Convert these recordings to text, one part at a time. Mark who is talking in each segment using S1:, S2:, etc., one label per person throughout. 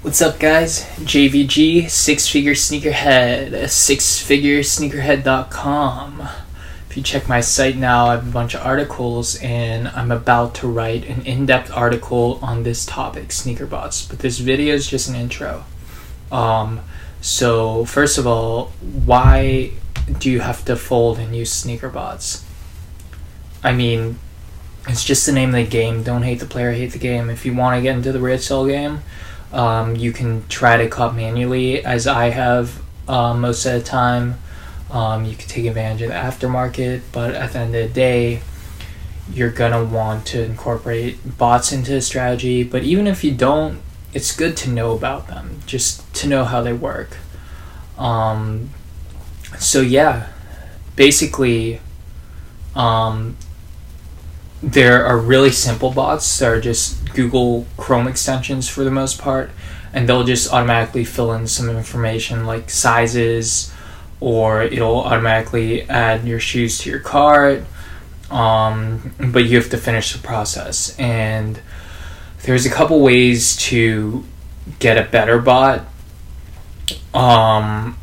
S1: What's up, guys? JVG, Six-Figure Sneakerhead, sixfiguresneakerhead.com. If you check my site now, I have a bunch of articles, and I'm about to write an in-depth article on this topic, sneaker bots. But this video is just an intro. So first of all, why do you have to fold and use sneaker bots? I mean, it's just the name of the game. Don't hate the player, hate the game. If you want to get into the resale game, you can try to cop manually, as I have most of the time. You can take advantage of the aftermarket, but at the end of the day, you're gonna want to incorporate bots into the strategy. But even if you don't, it's good to know about them, just to know how they work. So yeah, basically, there are really simple bots that are just Google Chrome extensions for the most part, and they'll just automatically fill in some information like sizes, or it'll automatically add your shoes to your cart, but you have to finish the process. And there's a couple ways to get a better bot. One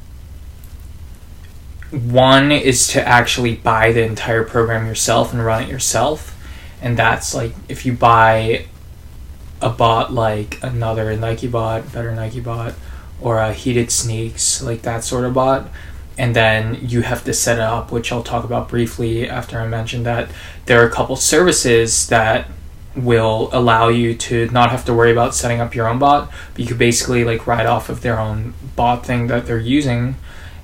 S1: is to actually buy the entire program yourself and run it yourself. And that's like if you buy a bot like another Nike bot, better Nike bot, or a Heated Sneaks, like that sort of bot. And then you have to set it up, which I'll talk about briefly after I mention that there are a couple services that will allow you to not have to worry about setting up your own bot, but you could basically like ride off of their own bot thing that they're using,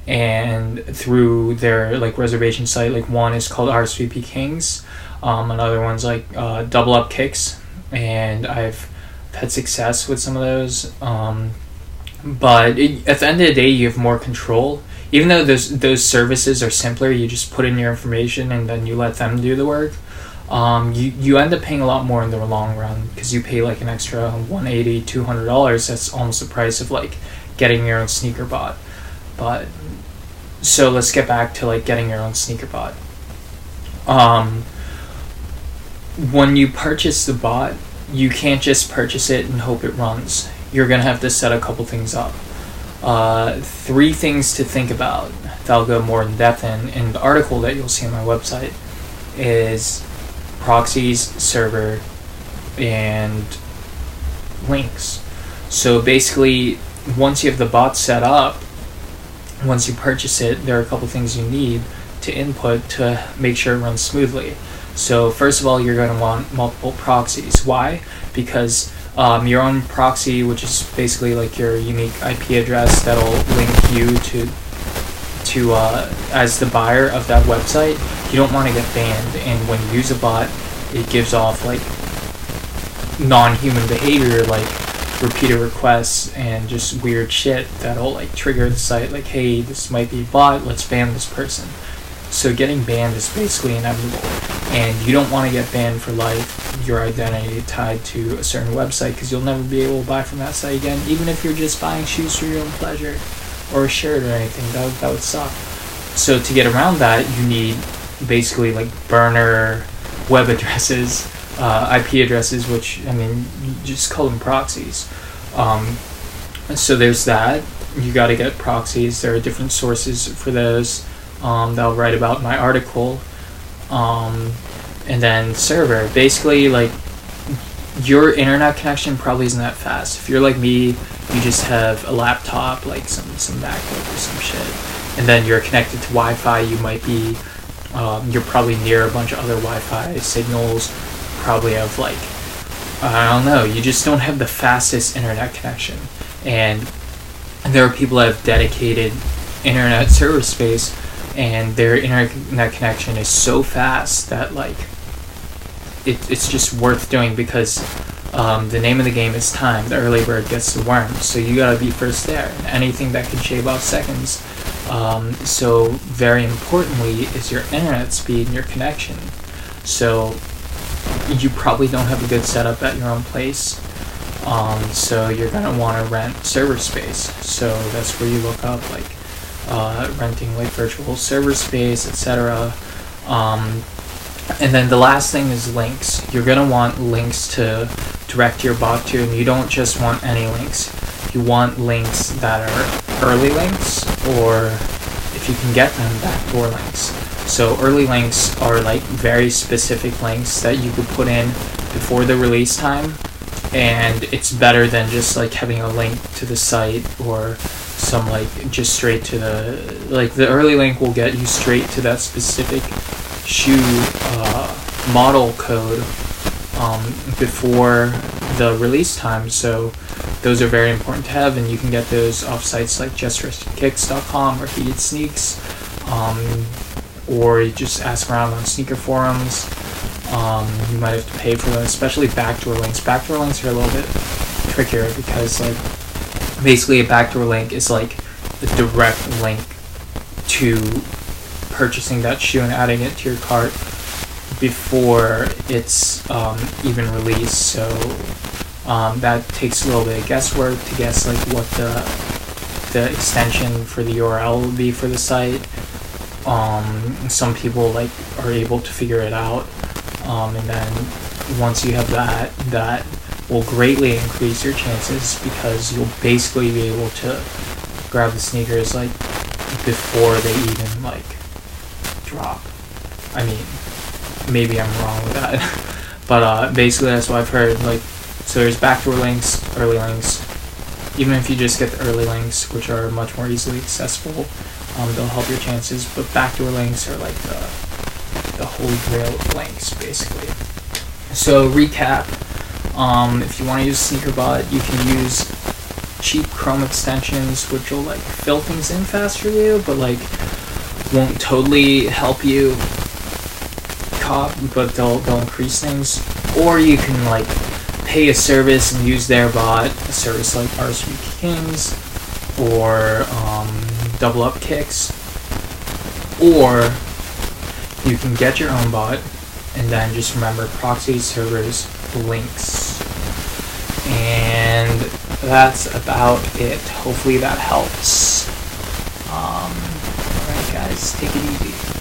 S1: and through their like reservation site. Like one is called RSVP Kings, another one's like Double Up Kicks, and I've had success with some of those. But at the end of the day, you have more control. Even though those services are simpler, you just put in your information and then you let them do the work. You end up paying a lot more in the long run, because you pay like an extra $180, $200. That's almost the price of like getting your own sneaker bot. But so let's get back to like getting your own sneaker bot. When you purchase the bot, you can't just purchase it and hope it runs. You're gonna have to set a couple things up. 3 things to think about that I'll go more in depth in the article that you'll see on my website is proxies, server, and links. So basically, once you have the bot set up, once you purchase it, there are a couple things you need to input to make sure it runs smoothly. So first of all, you're going to want multiple proxies. Why? Because your own proxy, which is basically like your unique IP address that'll link you to as the buyer of that website, you don't want to get banned. And when you use a bot, it gives off like non-human behavior, like repeated requests and just weird shit that'll like trigger the site like, hey, this might be a bot, let's ban this person. So getting banned is basically inevitable, and you don't want to get banned for life, your identity tied to a certain website, because you'll never be able to buy from that site again, even if you're just buying shoes for your own pleasure or a shirt or anything. That would suck. So to get around that, you need basically like burner web addresses, IP addresses, which, I mean, you just call them proxies. So there's that. You got to get proxies. There are different sources for those that I'll write about in my article. And then server. Basically, like, your internet connection probably isn't that fast. If you're like me, you just have a laptop, like some MacBook or some shit, and then you're connected to Wi-Fi. You might be, you're probably near a bunch of other Wi-Fi signals. Probably have like, I don't know, you just don't have the fastest internet connection. And there are people that have dedicated internet server space, and their internet connection is so fast that like it's just worth doing, because the name of the game is time. The early bird gets the worm, so you gotta be first there. And anything that can shave off seconds. So very importantly is your internet speed and your connection. So you probably don't have a good setup at your own place, so you're gonna want to rent server space. So that's where you look up like renting like virtual server space, etc. And then the last thing is links. You're gonna want links to direct your bot to, and you don't just want any links. you want links that are early links, or if you can get them, backdoor links. So early links are like very specific links that you could put in before the release time, and it's better than just like having a link to the site or some like just straight to the early link will get you straight to that specific shoe model code before the release time. So those are very important to have, and you can get those off sites like justrustkicks.com or Heated Sneaks, or you just ask around on sneaker forums. You might have to pay for them, especially backdoor links. Backdoor links are a little bit trickier because like basically a backdoor link is like a direct link to purchasing that shoe and adding it to your cart before it's even released. So that takes a little bit of guesswork to guess like what the extension for the URL will be for the site. Some people like are able to figure it out, and then once you have that will greatly increase your chances, because you'll basically be able to grab the sneakers like before they even like drop. I mean, maybe I'm wrong with that, but basically that's what I've heard. Like, so there's backdoor links, early links. Even if you just get the early links, which are much more easily accessible, they'll help your chances. But backdoor links are like the holy grail of links, basically. So recap: if you want to use SneakerBot, you can use cheap Chrome extensions, which will like fill things in fast for you, but like won't totally help you cop, but they'll increase things. Or you can like pay a service and use their bot, a service like RSV Kings or Double Up Kicks, or you can get your own bot and then just remember proxy servers links. And that's about it. Hopefully that helps. Alright guys, take it easy.